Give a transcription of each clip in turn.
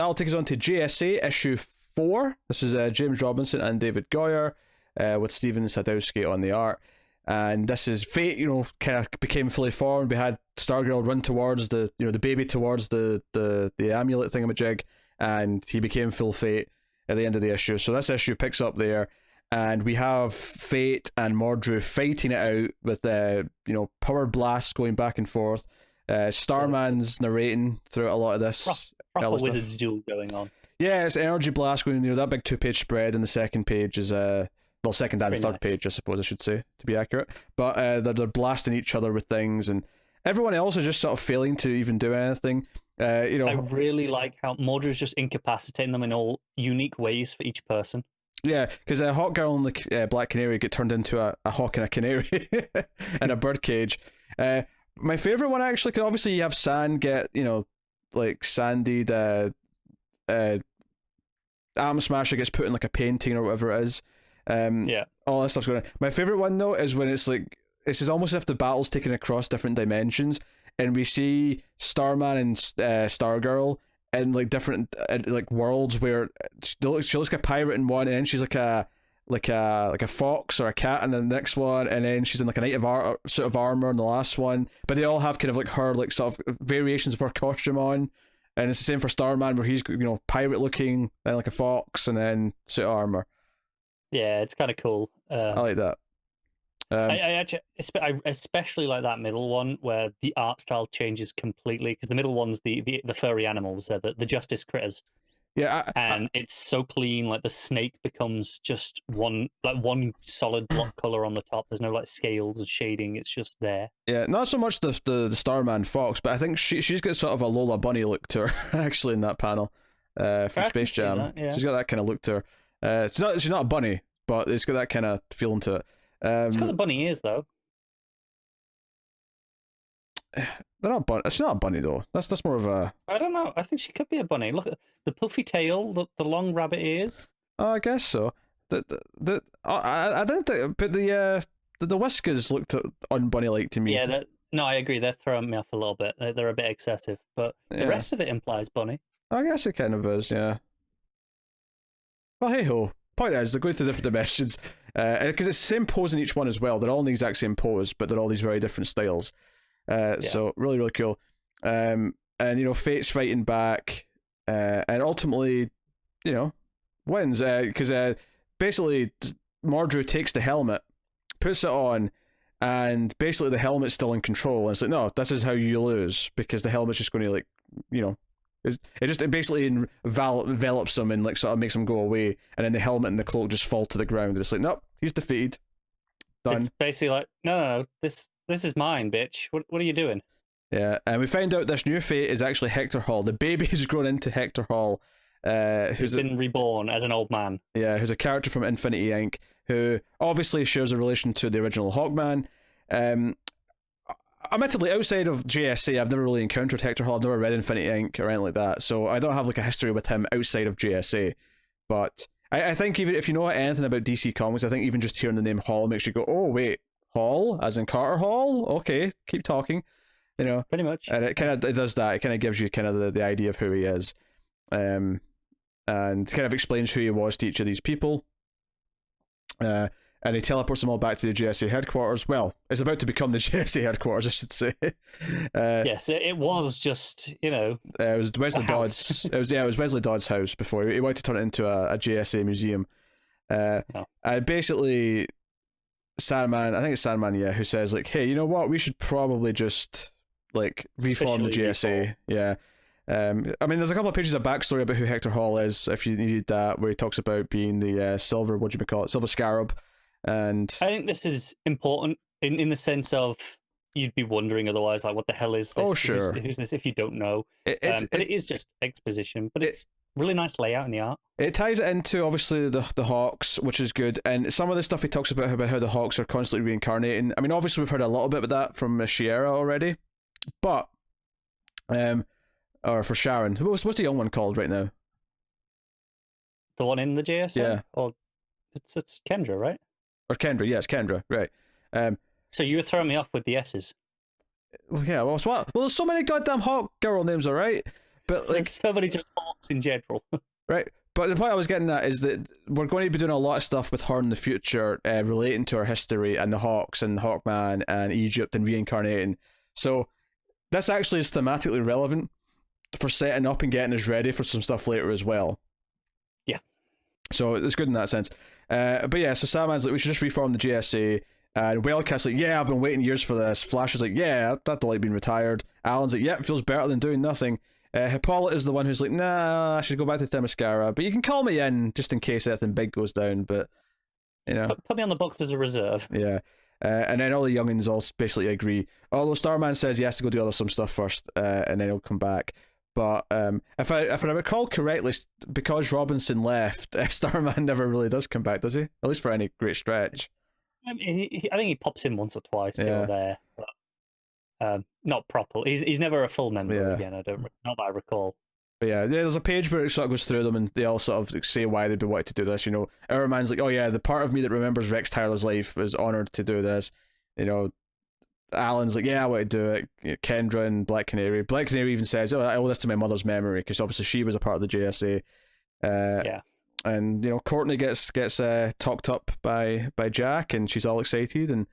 that'll take us on to JSA issue 4. This is James Robinson and David Goyer, with Steven Sadowski on the art. And this is Fate, kind of became fully formed. We had Stargirl run towards the baby towards the amulet thingamajig, and he became full Fate at the end of the issue. So this issue picks up there, and we have Fate and Mordru fighting it out with power blasts going back and forth. Starman's narrating throughout a lot of this. Proper wizard's duel going on. Yeah, it's energy blast going. That big 2-page spread, and the second page is second and third page, I suppose I should say, to be accurate. But they're blasting each other with things, and everyone else is just sort of failing to even do anything. I really like how Mordru's just incapacitating them in all unique ways for each person. Yeah, because a hawk girl and the black canary get turned into a hawk and a canary in a birdcage. My favorite one, actually, because obviously you have Sand get Sandy, the Atom Smasher gets put in like a painting or whatever it is. All that stuff's going on. My favorite one though is when it's almost as if the battle's taken across different dimensions, and we see Starman and Stargirl in like different worlds where she looks like a pirate in one, and then she's like a fox or a cat in the next one, and then she's in like a knight of suit of armor in the last one. But they all have kind of like her sort of variations of her costume on, and it's the same for Starman where he's pirate looking and like a fox and then suit of armor. Yeah, it's kind of cool. I like that. I especially like that middle one where the art style changes completely, because the middle one's the furry animals, the justice critters. Yeah, and it's so clean. Like the snake becomes just one solid block color on the top. There's no scales and shading. It's just there. Yeah, not so much the Starman fox, but I think she's got sort of a Lola Bunny look to her actually in that panel from Space Jam. That, yeah. She's got that kind of look to her. She's not a bunny, but it's got that kind of feeling to it. It's got the bunny ears though. They're not bunny. She's not a bunny though. That's more of a. I don't know. I think she could be a bunny. Look at the puffy tail, the long rabbit ears. Oh, I guess so. I didn't think, but the whiskers looked unbunny like to me. Yeah, no, I agree. They're throwing me off a little bit. They're a bit excessive, but the rest of it implies bunny. I guess it kind of is, yeah. Well, hey ho. Point is, they're going through different dimensions, because it's the same pose in each one as well. They're all in the exact same pose, but they're all these very different styles. So really, really cool. And Fate's fighting back, and ultimately, wins. Because basically, Mordru takes the helmet, puts it on, and basically the helmet's still in control. And it's like, no, this is how you lose, because the helmet's just going to it basically envelops him and sort of makes him go away, and then the helmet and the cloak just fall to the ground. It's like, nope, he's defeated. Done. It's basically like, no, this is mine, bitch. What are you doing? Yeah, and we find out this new Fate is actually Hector Hall. The baby has grown into Hector Hall, who's been reborn as an old man. Yeah, who's a character from Infinity Inc., who obviously shares a relation to the original Hawkman. Admittedly, outside of JSA, I've never really encountered Hector Hall. I've never read Infinity Inc. or anything like that, so I don't have a history with him outside of JSA. But I think even if you know anything about DC Comics, I think even just hearing the name Hall makes you go, oh wait, Hall, as in Carter Hall? Okay, keep talking. Pretty much. And it does that. It kind of gives you kind of the idea of who he is, and kind of explains who he was to each of these people. And he teleports them all back to the JSA headquarters. Well, it's about to become the JSA headquarters, I should say. Yes, it was just, it was Wesley Dodd's. It was Wesley Dodd's house before. He wanted to turn it into a JSA museum. And basically, Sandman, I think it's Sandman, yeah, who says hey, you know what? We should probably just reform the JSA. Yeah. There's a couple of pages of backstory about who Hector Hall is, if you needed that, where he talks about being the Silver Scarab. And I think this is important in the sense of you'd be wondering otherwise, what the hell is this? Oh, sure. Who's this if you don't know? But it is just exposition, but it's really nice layout in the art. It ties it into, obviously, the Hawks, which is good. And some of the stuff he talks about how the Hawks are constantly reincarnating. Obviously, we've heard a little bit of that from Shiera already. But, or for Sharon. What's the young one called right now? The one in the JSA? Yeah. Or it's Kendra, right? Or Kendra, yes, Kendra, right. So you were throwing me off with the S's. Yeah, well, there's so many goddamn Hawk girl names, alright? But there's so many just books in general. Right. But the point I was getting at is that we're going to be doing a lot of stuff with her in the future relating to her history and the Hawks and Hawkman and Egypt and reincarnating. So this actually is thematically relevant for setting up and getting us ready for some stuff later as well. Yeah. So it's good in that sense. But yeah, so Sandman's like, we should just reform the JSA. And Wildcat's like, yeah, I've been waiting years for this. Flash is like, yeah, that don't like being retired. Alan's like, yeah, it feels better than doing nothing. Hippolyta is the one who's like, nah, I should go back to Themyscira, but you can call me in just in case anything big goes down. But you know, put me on the books as a reserve. Yeah. And then all the youngins all basically agree. Although Starman says he has to go do some stuff first, and then he'll come back. But if I recall correctly, because Robinson left, Starman never really does come back, does he? At least for any great stretch. I mean, I think he pops in once or twice here or there, but not properly. He's never a full member again. Not that I recall. But yeah, there's a page where it sort of goes through them, and they all sort of say why they'd be wanting to do this. You know, Everman's like, oh yeah, the part of me that remembers Rex Tyler's life was honored to do this. You know, Alan's like, yeah, I want to do it. You know, Kendra and Black Canary. Black Canary even says, oh, I owe this to my mother's memory, because obviously she was a part of the JSA. And you know, Courtney gets talked up by Jack, and she's all excited, and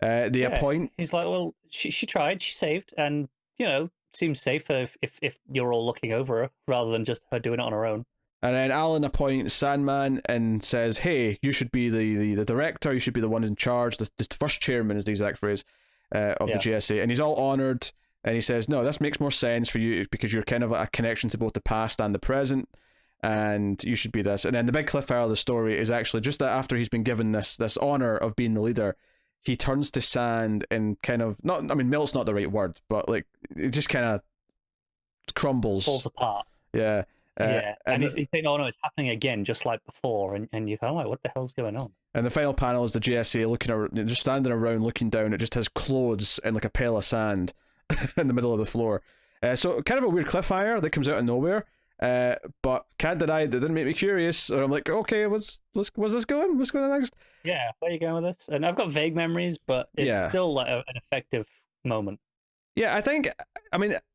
they appoint. He's like, well, she tried, she saved, and you know, seems safer if you're all looking over her rather than just her doing it on her own. And then Alan appoints Sandman and says, hey, you should be the director, you should be the one in charge, the first chairman is the exact phrase of the JSA, and he's all honoured, and he says, no, this makes more sense for you because you're kind of a connection to both the past and the present, and you should be this. And then the big cliffhanger of the story is actually just that after he's been given this honour of being the leader, he turns to sand and kind of, melt's not the right word, but like, it just kind of crumbles. Falls apart. Yeah. And he's saying, oh no, it's happening again, just like before, and you're kind of like, what the hell's going on? And the final panel is the JSA looking around, just standing around, looking down. It just has clothes and like a pile of sand in the middle of the floor. So kind of a weird cliffhanger that comes out of nowhere. But can't deny that didn't make me curious. Or I'm like, okay, what's this going? What's going on next? Yeah, where are you going with this? And I've got vague memories, but it's still like an effective moment. Yeah, I think,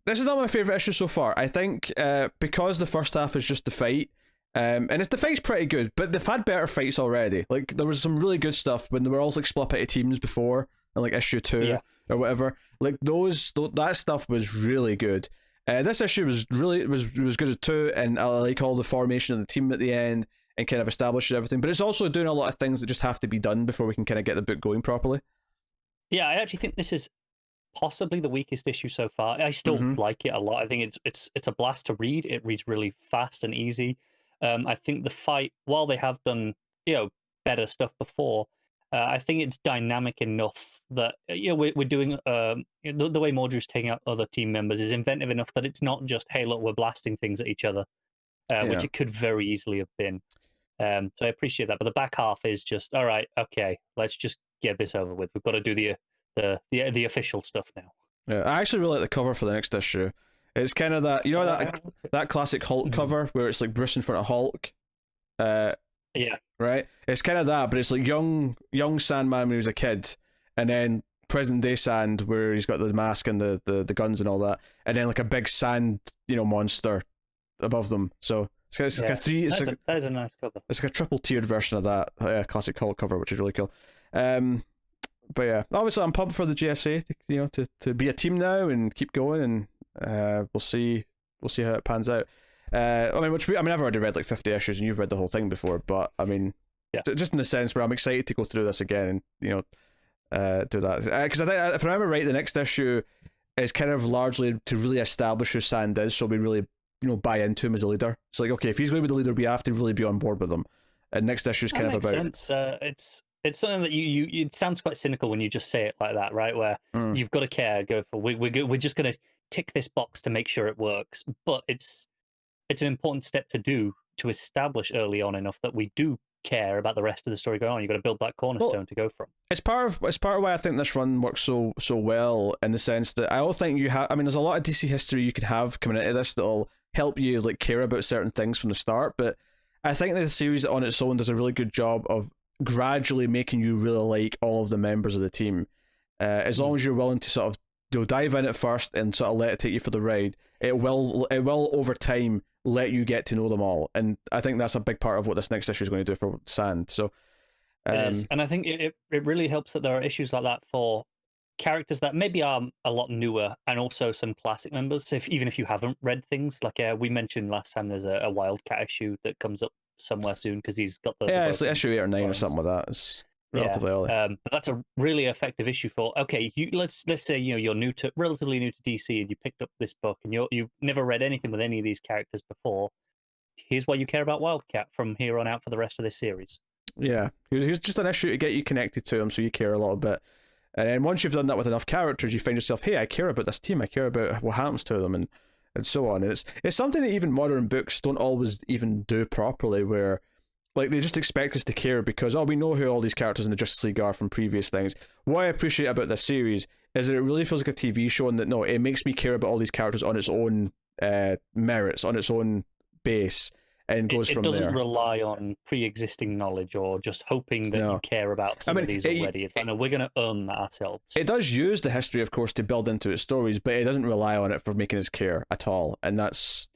this is not my favourite issue so far. I think because the first half is just the fight, and the fight's pretty good, but they've had better fights already. Like, there was some really good stuff when they were all like split up into teams before, in like issue 2 or whatever. Like, that stuff was really good. This issue was good too, and I like all the formation of the team at the end and kind of establishes everything. But it's also doing a lot of things that just have to be done before we can kind of get the book going properly. Yeah, I actually think this is possibly the weakest issue so far. I still like it a lot. I think it's a blast to read. It reads really fast and easy. I think the fight, while they have done better stuff before, I think it's dynamic enough that we're doing the way Mordru's taking out other team members is inventive enough that it's not just, hey look, we're blasting things at each other, which it could very easily have been. So I appreciate that, but the back half is just, all right, okay, let's just get this over with. We've got to do the official stuff now. Yeah, I actually really like the cover for the next issue. It's kind of that, that classic Hulk cover where it's like Bruce in front of Hulk. Yeah. Right? It's kind of that, but it's like young Sandman when he was a kid, and then present day Sand where he's got the mask and the guns and all that, and then like a big sand, monster above them. So it's like a three. That is a nice cover. It's like a triple tiered version of that classic Hulk cover, which is really cool. But yeah, obviously I'm pumped for the GSA to be a team now and keep going, and we'll see how it pans out. I've already read like 50 issues, and you've read the whole thing before, but just in the sense where I'm excited to go through this again and do that, because I think if I remember right, the next issue is kind of largely to really establish who Sand is, so we really buy into him as a leader. It's like, okay, if he's going to be the leader, we have to really be on board with him. And next issue is kind of about sense. It's something that you it sounds quite cynical when you just say it like that, right? Where you've got to care, go for we're just going to tick this box to make sure it works, but it's an important step to do to establish early on enough that we do care about the rest of the story going on. You've got to build that cornerstone to go from. It's part of why I think this run works so well, in the sense that I don't think you have. There's a lot of DC history you can have coming into this that'll help you like care about certain things from the start, but I think the series on its own does a really good job of gradually making you really like all of the members of the team. As long as you're willing to sort of dive in at first and sort of let it take you for the ride, it will over time let you get to know them all. And I think that's a big part of what this next issue is going to do for Sand. So it is, and I think it really helps that there are issues like that for characters that maybe are a lot newer, and also some classic members. So even if you haven't read things, like we mentioned last time, there's a Wildcat issue that comes up somewhere soon because he's got the it's like issue 8 or 9 or something like that. It's relatively early. But that's a really effective issue for let's say you're relatively new to DC, and you picked up this book and you've never read anything with any of these characters before. Here's why you care about Wildcat from here on out for the rest of this series. Yeah, here's just an issue to get you connected to him, so you care a little bit. And then once you've done that with enough characters, you find yourself, hey, I care about this team, I care about what happens to them, and so on. And it's something that even modern books don't always even do properly, where like they just expect us to care because, we know who all these characters in the Justice League are from previous things. What I appreciate about this series is that it really feels like a TV show, and that no, it makes me care about all these characters on its own merits, on its own base, and goes from there. It doesn't rely on pre-existing knowledge or just hoping that you care about some of these already. It's like, no, we're going to earn that ourselves. It does use the history, of course, to build into its stories, but it doesn't rely on it for making us care at all. And that's,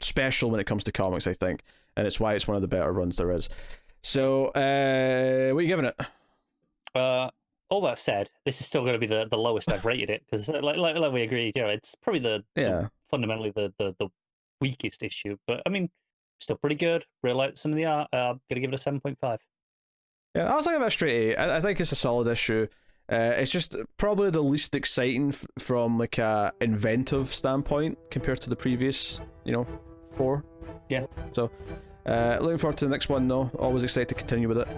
special when it comes to comics, I think. And it's why it's one of the better runs there is. So, what are you giving it? All that said, this is still going to be the lowest I've rated it, because like we agreed, it's probably the fundamentally the weakest issue. But I mean, still pretty good. Really like some of the art. I'm gonna give it a 7.5. Yeah, I was thinking about straight 8. I think it's a solid issue. It's just probably the least exciting from like a inventive standpoint compared to the previous, 4. Yeah. So, looking forward to the next one though. Always excited to continue with it.